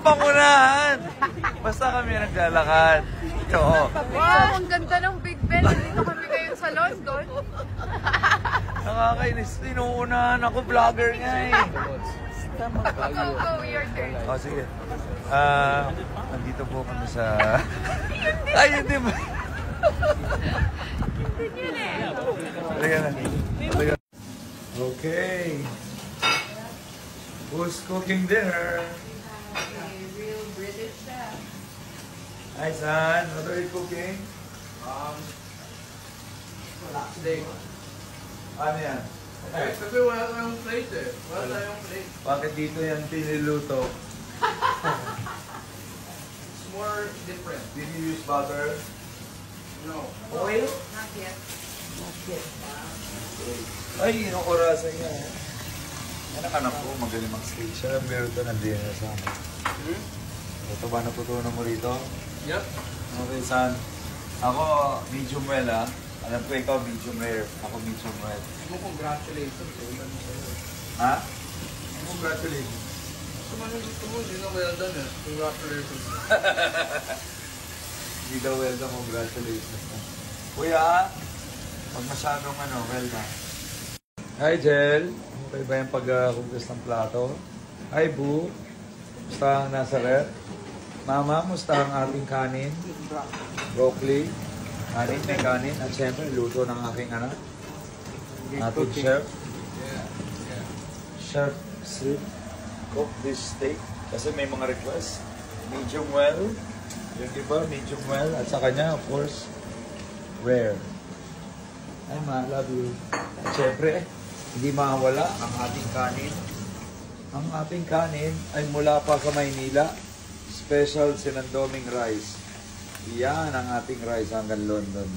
pangunahan. Basta kami naglalakad. Oo. Wow, ang ganda ng Big Ben. Dito kami ngayon sa London. Nakakainis. Tinuunahan ako. Vlogger nga eh. Go, your turn. O, sige. Nandito po kami sa... Ay, hindi ba? Hindi yun eh. Halika na. Halika. Okay. Who's cooking dinner? Real British chef. Hi, son. What are you cooking? Steak. Ano yan? Eh, kasi wala tayong plate eh. Wala tayong plate. Bakit dito yan piniluto? It's more different. Did you use butter? No. Oil? Not yet. Ay, yung orasan niya. Yan ang anak ko, magaling mag-steak. Siya ang meron ito ng dinner sa amin. Ito ba natutunan mo rito? Yep. Okay, son. Ako, medium well ah. Alam ko ikaw, medium rare. Ako, medium well. Congratulations. Ha? Congratulations. Gusto mo yung gusto mo, hindi na well done eh. Congratulations. Hindi daw well done, congratulations. Kuya, pag masyadong well done. Hi, Jel. Okay ba yung pag-hugas ng plato? Hi, Boo. Musta ang nasa rep? Mama, musta ang ating kanin? Broccoli. Kanin, may kanin. At syempre, luto ng aking anak. Ating chef. Chef Sid, cook this steak. Kasi may mga request. Medium well. Yung iba, medium well. At sa kanya, of course, rare. Ay, ma, love you. At syempre, hindi mawala ang ating kanin. Ang ating kanin ay mula pa sa Maynila. Special sinandoming rice. Yan ang ating rice hanggang London.